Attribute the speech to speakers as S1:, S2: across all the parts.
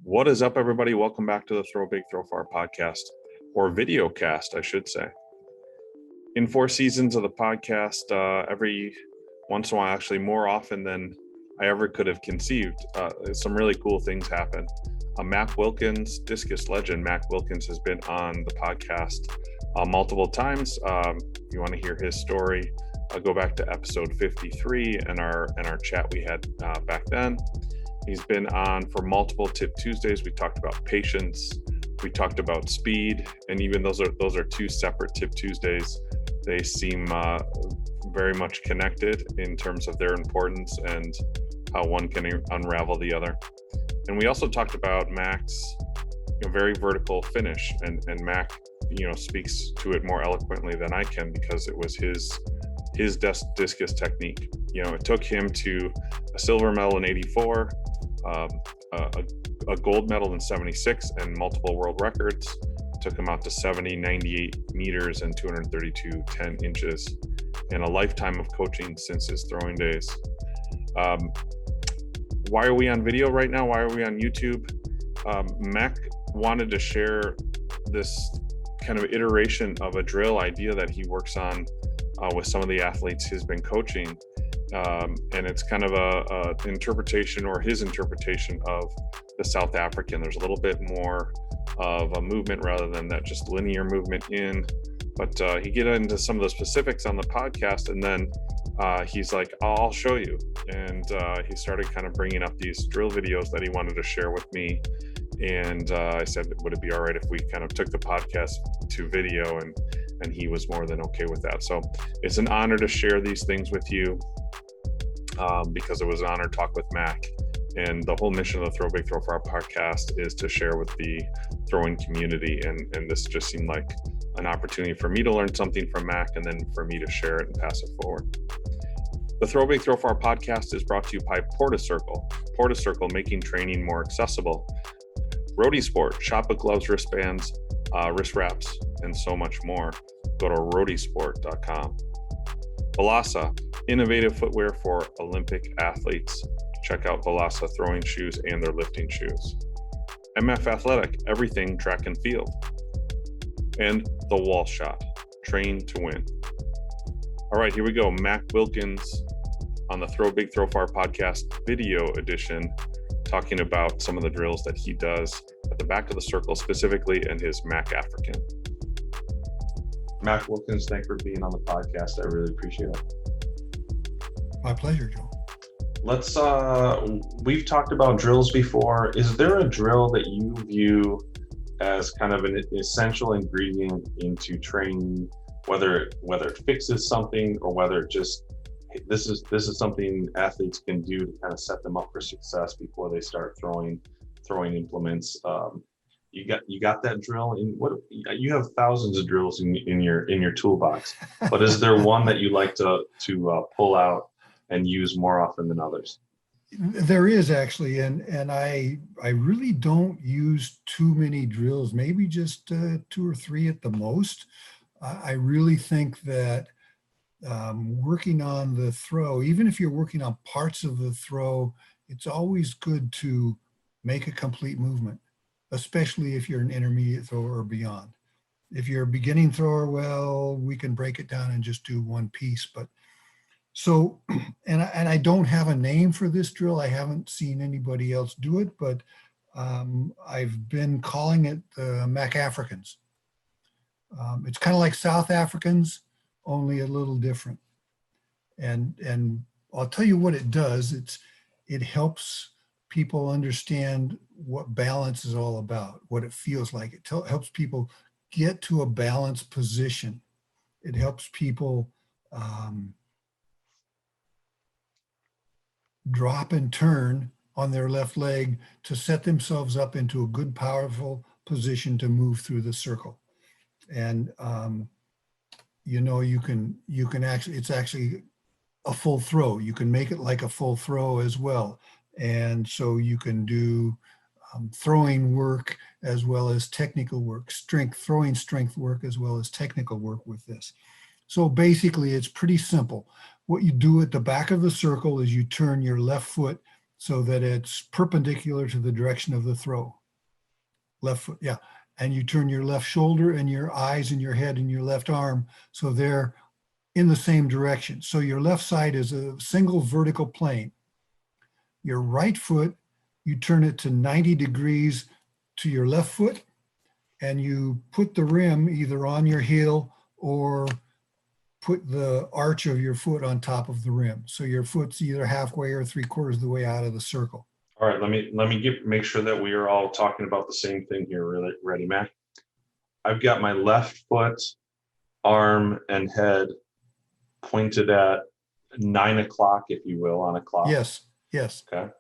S1: What is up, everybody? Welcome back to the Throw Big, Throw Far podcast, or video cast, I should say. In 4 seasons of the podcast, every once in a while, actually more often than I ever could have conceived, some really cool things happen. Mac Wilkins, Discus legend, Mac Wilkins has been on the podcast multiple times. If you want to hear his story, go back to episode 53 and our chat we had back then. He's been on for multiple Tip Tuesdays. We talked about patience, we talked about speed, and even those are 2 separate Tip Tuesdays. They seem very much connected in terms of their importance and how one can unravel the other. And we also talked about Mac's very vertical finish, and Mac speaks to it more eloquently than I can because it was his discus technique. It took him to a silver medal in '84, a gold medal in '76, and multiple world records. It took him out to 70, 98 meters and 232 10 inches, and a lifetime of coaching since his throwing days. Why are we on video right now? Why are we on YouTube? Mac wanted to share this kind of iteration of a drill idea that he works on with some of the athletes he's been coaching. And it's kind of a interpretation, or his interpretation, of the South African. There's a little bit more of a movement rather than that just linear movement in. But he get into some of the specifics on the podcast, and then he's like, I'll show you. And he started kind of bringing up these drill videos that he wanted to share with me. And I said, would it be all right if we kind of took the podcast to video? And he was more than okay with that. So it's an honor to share these things with you because it was an honor to talk with Mac. And the whole mission of the Throw Big, Throw Far podcast is to share with the throwing community. And this just seemed like an opportunity for me to learn something from Mac, and then for me to share it and pass it forward. The Throw Big, Throw Far podcast is brought to you by PortaCircle. PortaCircle, making training more accessible. Roadie Sport, shop with gloves, wristbands, wrist wraps, and so much more. Go to roadiesport.com. Velasa, innovative footwear for Olympic athletes. Check out Velasa throwing shoes and their lifting shoes. MF Athletic, everything track and field. And the Wall Shot, train to win. All right, here we go. Mac Wilkins on the Throw Big, Throw Far podcast video edition, talking about some of the drills that he does at the back of the circle specifically, and his MACAfrican. Mac Wilkins, thanks for being on the podcast. I really appreciate it.
S2: My pleasure, Joel.
S1: Let's, we've talked about drills before. Is there a drill that you view as kind of an essential ingredient into training, whether it fixes something or whether it just, this is something athletes can do to kind of set them up for success before they start throwing implements? You got that drill in what you have thousands of drills in your toolbox, but is there one that you like to pull out and use more often than others?
S2: There is actually, and I really don't use too many drills, maybe just 2 or 3 at the most. I really think that working on the throw, even if you're working on parts of the throw, it's always good to make a complete movement, especially if you're an intermediate thrower or beyond. If you're a beginning thrower, well, we can break it down and just do one piece. But so, and I don't have a name for this drill. I haven't seen anybody else do it, but I've been calling it the MACAfricans. It's kind of like South Africans, only a little different. And I'll tell you what it does. It helps people understand what balance is all about, what it feels like. It helps people get to a balanced position. It helps people drop and turn on their left leg to set themselves up into a good, powerful position to move through the circle. And you can actually, it's actually a full throw. You can make it like a full throw as well. And so you can do throwing work as well as technical work, throwing strength work as well as technical work with this. So basically it's pretty simple. What you do at the back of the circle is you turn your left foot so that it's perpendicular to the direction of the throw. Left foot, yeah. And you turn your left shoulder and your eyes and your head and your left arm so they're in the same direction. So your left side is a single vertical plane. Your right foot, you turn it to 90 degrees to your left foot, and you put the rim either on your heel or put the arch of your foot on top of the rim. So your foot's either halfway or 3/4 of the way out of the circle.
S1: All right, let me make sure that we are all talking about the same thing here. Really, ready, Mac? I've got my left foot, arm, and head pointed at 9 o'clock, if you will, on a clock.
S2: Yes, yes.
S1: Okay.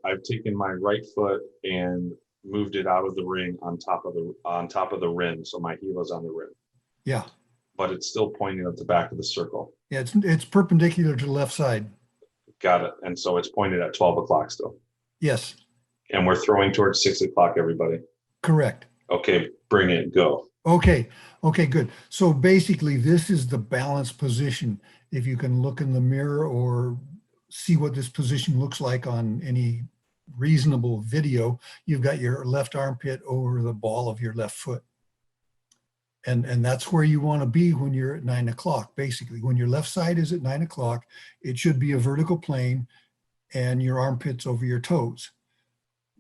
S1: I've taken my right foot and moved it out of the ring on top of the rim, so my heel is on the rim.
S2: Yeah.
S1: But it's still pointing at the back of the circle.
S2: Yeah, it's perpendicular to the left side.
S1: Got it. And so it's pointed at 12 o'clock still.
S2: Yes.
S1: And we're throwing towards 6 o'clock, everybody.
S2: Correct.
S1: Okay, bring it, go.
S2: Okay, good. So basically this is the balance position. If you can look in the mirror or see what this position looks like on any reasonable video, you've got your left armpit over the ball of your left foot. And that's where you want to be when you're at 9 o'clock. Basically, when your left side is at 9 o'clock, it should be a vertical plane and your armpits over your toes.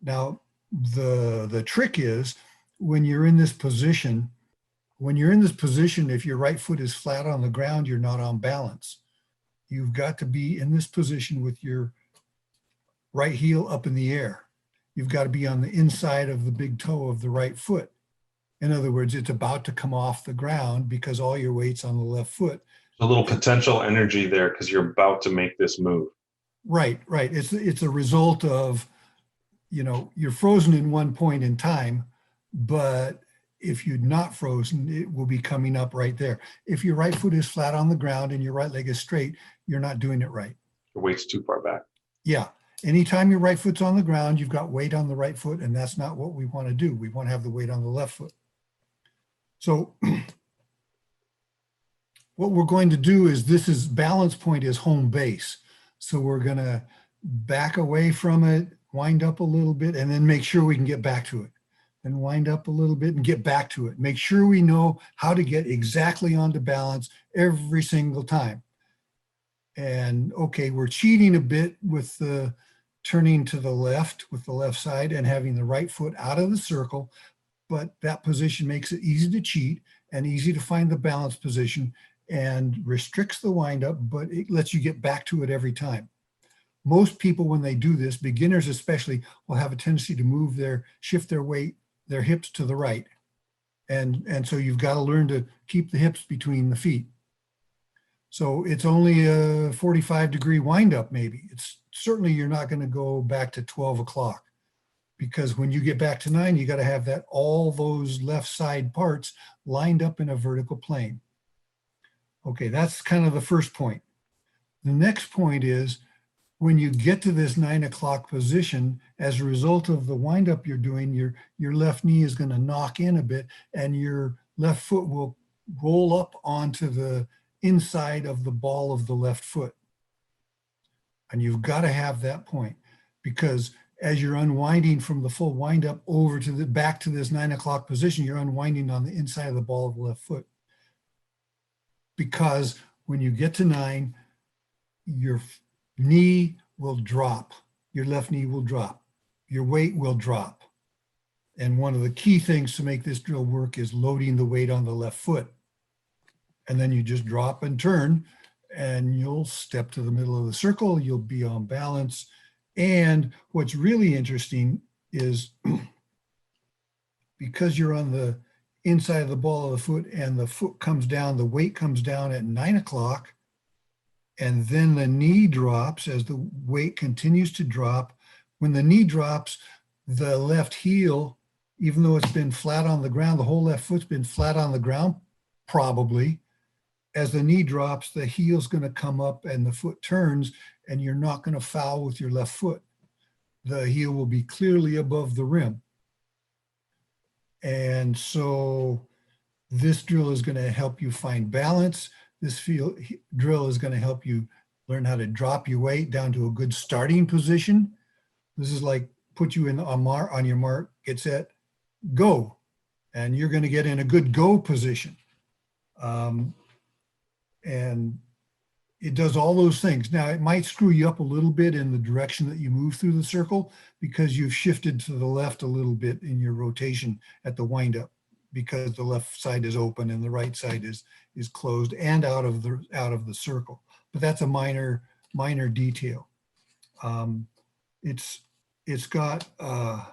S2: Now, the trick is when you're in this position, if your right foot is flat on the ground, you're not on balance. You've got to be in this position with your right heel up in the air. You've got to be on the inside of the big toe of the right foot. In other words, it's about to come off the ground because all your weight's on the left foot.
S1: A little potential energy there because you're about to make this move.
S2: Right. It's a result of, you're frozen in one point in time, but if you're not frozen, it will be coming up right there. If your right foot is flat on the ground and your right leg is straight, you're not doing it right.
S1: Your weight's too far back.
S2: Yeah. Anytime your right foot's on the ground, you've got weight on the right foot, and that's not what we want to do. We want to have the weight on the left foot. So what we're going to do is balance point is home base. So we're going to back away from it, wind up a little bit, and then make sure we can get back to it. Then wind up a little bit and get back to it. Make sure we know how to get exactly onto balance every single time. And okay, we're cheating a bit with the turning to the left with the left side and having the right foot out of the circle, but that position makes it easy to cheat and easy to find the balance position and restricts the windup, but it lets you get back to it every time. Most people, when they do this, beginners especially, will have a tendency to shift their weight, their hips to the right. And so you've got to learn to keep the hips between the feet. So it's only a 45-degree windup maybe. It's certainly you're not going to go back to 12 o'clock because when you get back to 9, you got to have all those left side parts lined up in a vertical plane. Okay, that's kind of the first point. The next point is when you get to this 9 o'clock position, as a result of the windup you're doing, your left knee is going to knock in a bit and your left foot will roll up onto the inside of the ball of the left foot. And you've got to have that point because as you're unwinding from the full windup over to back to this 9 o'clock position, you're unwinding on the inside of the ball of the left foot. Because when you get to 9, your knee will drop, your left knee will drop, your weight will drop. And one of the key things to make this drill work is loading the weight on the left foot. And then you just drop and turn and you'll step to the middle of the circle, you'll be on balance. And what's really interesting is because you're on the inside of the ball of the foot and the foot comes down, the weight comes down at 9 o'clock, and then the knee drops as the weight continues to drop. When the knee drops, the left heel, even though it's been flat on the ground, the whole left foot's been flat on the ground, probably. As the knee drops, the heel's going to come up and the foot turns, and you're not going to foul with your left foot. The heel will be clearly above the rim. And so this drill is going to help you find balance. This drill is going to help you learn how to drop your weight down to a good starting position. This is like put you in on your mark, get set, go. And you're going to get in a good go position. And it does all those things. Now, it might screw you up a little bit in the direction that you move through the circle because you've shifted to the left a little bit in your rotation at the windup because the left side is open and the right side is closed and out of the circle. But that's a minor detail. It's got oh,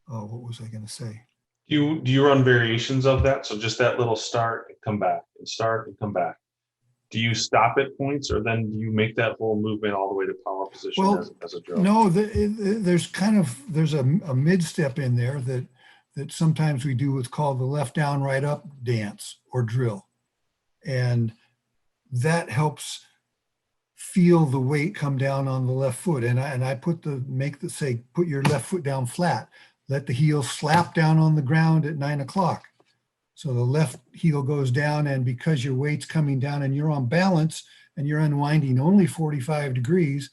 S2: what was I going to say?
S3: Do you run variations of that? So just that little start and come back and start and come back. Do you stop at points, or then do you make that whole movement all the way to power position as a drill?
S2: No, there's a mid step in there that sometimes we do what's called the left down, right up dance or drill. And that helps feel the weight come down on the left foot. And I put your left foot down flat, let the heel slap down on the ground at 9 o'clock. So the left heel goes down, and because your weight's coming down and you're on balance and you're unwinding only 45 degrees,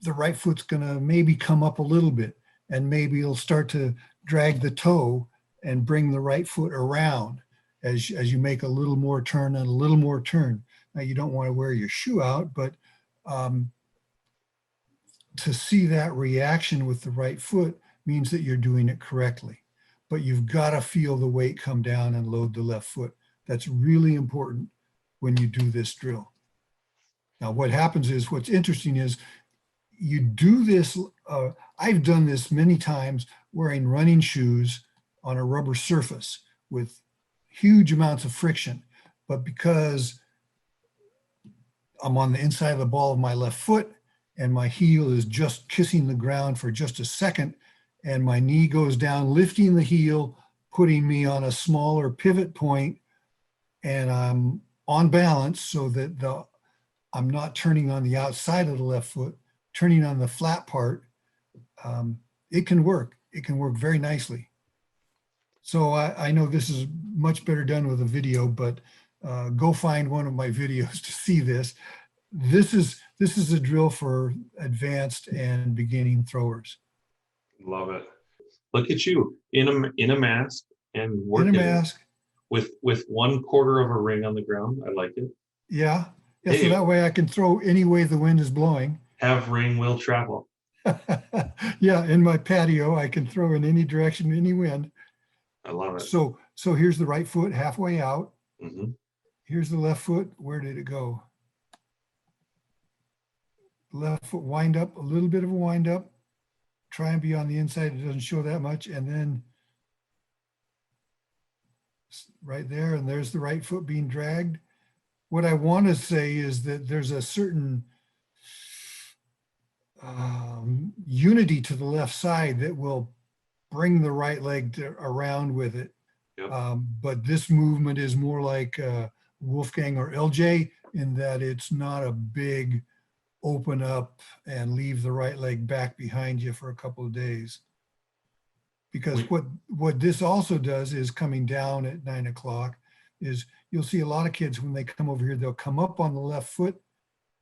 S2: the right foot's gonna maybe come up a little bit, and maybe it'll start to drag the toe and bring the right foot around as you make a little more turn and a little more turn. Now, you don't want to wear your shoe out, but to see that reaction with the right foot means that you're doing it correctly. But you've got to feel the weight come down and load the left foot. That's really important when you do this drill. Now, what happens is, what's interesting is you do this. I've done this many times wearing running shoes on a rubber surface with huge amounts of friction. But because I'm on the inside of the ball of my left foot and my heel is just kissing the ground for just a second, and my knee goes down, lifting the heel, putting me on a smaller pivot point, and I'm on balance so that I'm not turning on the outside of the left foot, turning on the flat part. It can work. It can work very nicely. So I know this is much better done with a video, but go find one of my videos to see this. This is a drill for advanced and beginning throwers.
S3: Love it. Look at you in a mask and working
S2: in a mask
S3: with 1/4 of a ring on the ground. I like it.
S2: Yeah.
S3: Hey,
S2: So that way I can throw any way the wind is blowing.
S3: Have ring will travel.
S2: Yeah, in my patio I can throw in any direction, any wind.
S3: I love it.
S2: So here's the right foot halfway out.
S3: Mm-hmm.
S2: Here's the left foot. Where did it go? Left foot wind up, a little bit of a wind up. Try and be on the inside. It doesn't show that much. And then right there, and there's the right foot being dragged. What I want to say is that there's a certain unity to the left side that will bring the right leg around with it.
S3: Yep.
S2: But this movement is more like Wolfgang or LJ in that it's not a big open up and leave the right leg back behind you for a couple of days. Because what this also does is, coming down at 9 o'clock, is you'll see a lot of kids when they come over here, they'll come up on the left foot,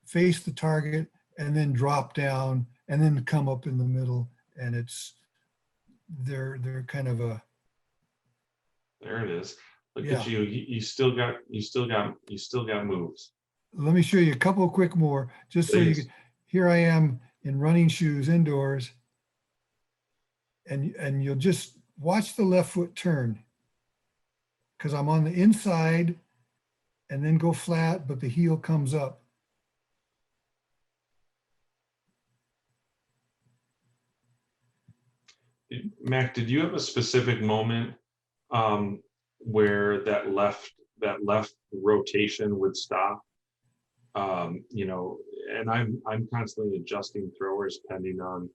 S2: face the target, and then drop down, and then come up in the middle, and they're kind of a.
S3: There it is. Look at you. You still got moves.
S2: Let me show you a couple of quick more, just so you can. Here I am in running shoes indoors, and you'll just watch the left foot turn, because I'm on the inside and then go flat, but the heel comes up.
S3: Mac, did you have a specific moment where that left rotation would stop? And I'm constantly adjusting throwers depending on,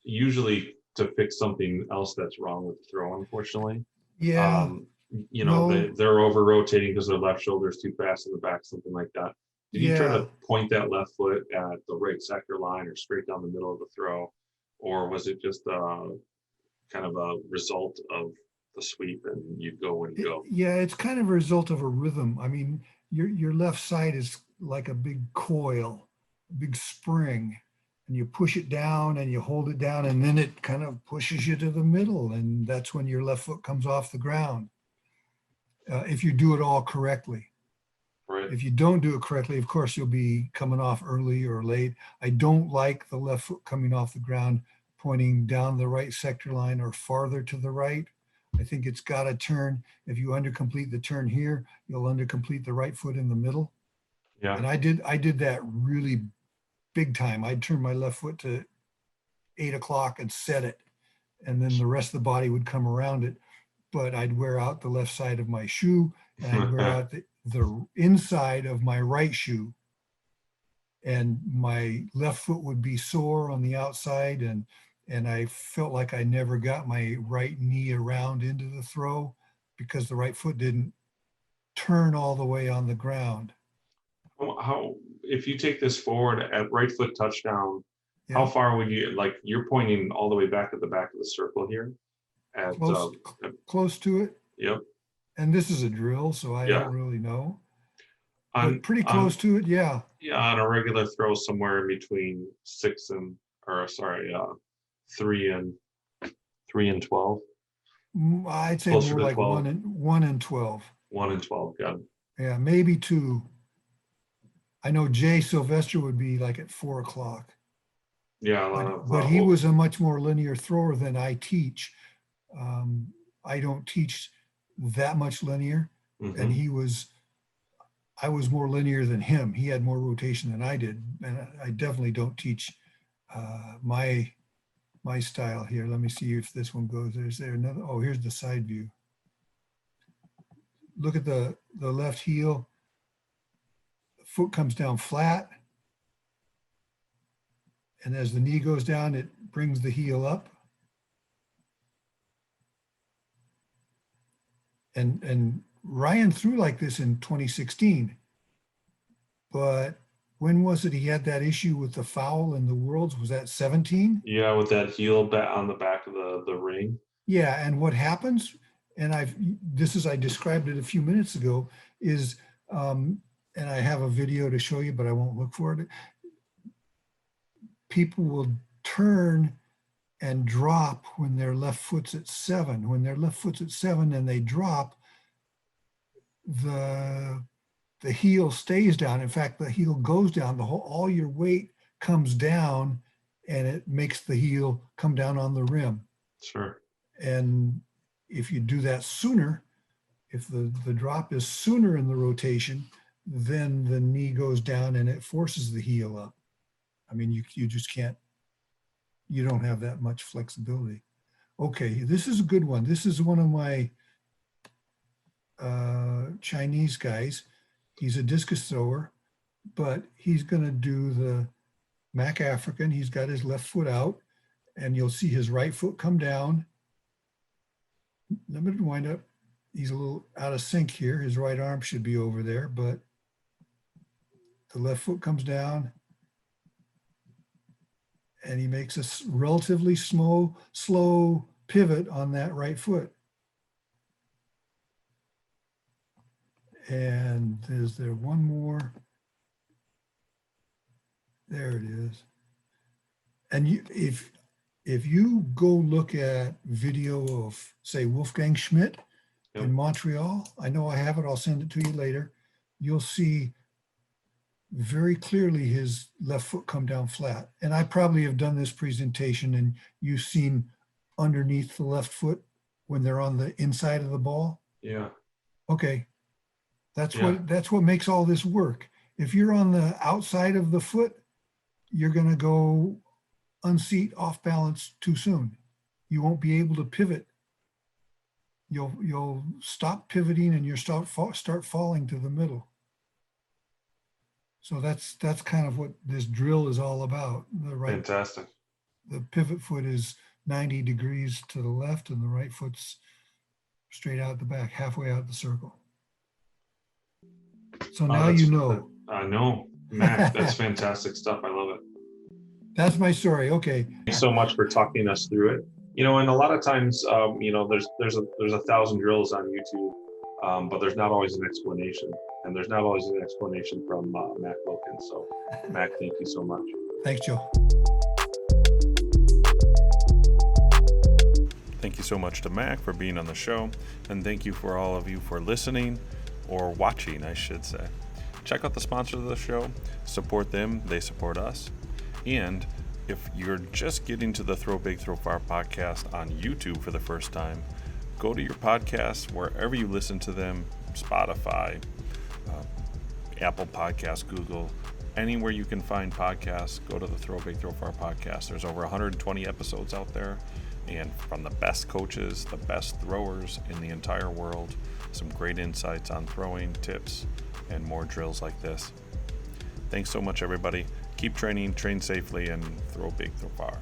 S3: usually to fix something else that's wrong with the throw, unfortunately.
S2: Yeah.
S3: They're over rotating because their left shoulder is too fast in the back, something like that. Did you try to point that left foot at the right sector line or straight down the middle of the throw? Or was it just kind of a result of the sweep and you'd go when you go?
S2: Yeah, it's kind of a result of a rhythm. I mean, your left side is like a big coil, a big spring, and you push it down and you hold it down, and then it kind of pushes you to the middle, and that's when your left foot comes off the ground. If you do it all correctly.
S3: Right.
S2: If you don't do it correctly, of course, you'll be coming off early or late. I don't like the left foot coming off the ground, pointing down the right sector line or farther to the right. I think it's got to turn. If you undercomplete the turn here, you'll undercomplete the right foot in the middle.
S3: Yeah.
S2: And I did that really big time. I'd turn my left foot to 8 o'clock and set it. And then the rest of the body would come around it. But I'd wear out the left side of my shoe, and I'd wear out the inside of my right shoe. And my left foot would be sore on the outside, and I felt like I never got my right knee around into the throw because the right foot didn't turn all the way on the ground.
S3: How, if you take this forward at right foot touchdown,
S2: Yeah.
S3: how far would you, like, you're pointing all the way back at the back of the circle here? At,
S2: Close to it.
S3: Yep.
S2: And this is a drill, so I don't really know. But pretty close to it, yeah.
S3: Yeah, on a regular throw, somewhere in between 3 and 12.
S2: I'd say
S3: Closer
S2: more
S3: to
S2: like
S3: 12.
S2: 1 and 12.
S3: 1 and 12, yeah.
S2: Yeah, maybe 2. I know Jay Sylvester would be like at 4 o'clock.
S3: Yeah, a lot of,
S2: but he was a much more linear thrower than I teach. I don't teach that much linear, and I was more linear than him. He had more rotation than I did, and I definitely don't teach my style here. Let me see if this one goes. There's there another. Oh, here's the side view. Look at the left heel. The foot comes down flat, and as the knee goes down, it brings the heel up. And Ryan threw like this in 2016, but when was it he had that issue with the foul in the Worlds? Was that 17?
S3: Yeah, with that heel on the back of the ring.
S2: Yeah, and what happens, and I described it a few minutes ago, is, and I have a video to show you, but I won't look for it. People will turn and drop when their left foot's at 7. When their left foot's at 7 and they drop, the heel stays down. In fact, the heel goes down. All your weight comes down, and it makes the heel come down on the rim.
S3: Sure.
S2: And if you do that sooner, if the drop is sooner in the rotation, then the knee goes down and it forces the heel up. I mean, you just can't. You don't have that much flexibility. Okay, this is a good one. This is one of my Chinese guys. He's a discus thrower, but he's going to do the MACAfrican. He's got his left foot out, and you'll see his right foot come down. Limited wind up. He's a little out of sync here. His right arm should be over there, but the left foot comes down, and he makes a relatively slow pivot on that right foot. And is there one more? There it is. And if you go look at video of, say, Wolfgang Schmidt in Montreal, I know I have it, I'll send it to you later, you'll see very clearly his left foot come down flat. And I probably have done this presentation and you've seen underneath the left foot when they're on the inside of the ball.
S3: Yeah.
S2: Okay. That's what makes all this work. If you're on the outside of the foot, you're going to go unseat, off balance too soon. You won't be able to pivot. You'll stop pivoting and you'll start falling to the middle. So that's kind of what this drill is all about.
S3: Fantastic.
S2: The pivot foot is 90 degrees to the left, and the right foot's straight out the back, halfway out the circle. So now you know.
S3: I know, Mac. That's fantastic stuff. I love it.
S2: That's my story. Okay.
S3: Thanks so much for talking us through it. And a lot of times, there's 1,000 drills on YouTube. but there's not always an explanation, and there's not always an explanation from Mac Wilkins. So Mac, thank you so much.
S2: Thanks, Joe.
S1: Thank you so much to Mac for being on the show, and thank you for all of you for listening, or watching, I should say. Check out the sponsors of the show, support them, they support us. And if you're just getting to the Throw Big, Throw Far podcast on YouTube for the first time, go to your podcasts wherever you listen to them, Spotify, Apple Podcasts, Google, anywhere you can find podcasts, go to the Throw Big, Throw Far podcast. There's over 120 episodes out there, and from the best coaches, the best throwers in the entire world, some great insights on throwing, tips, and more drills like this. Thanks so much, everybody. Keep training, train safely, and throw big, throw far.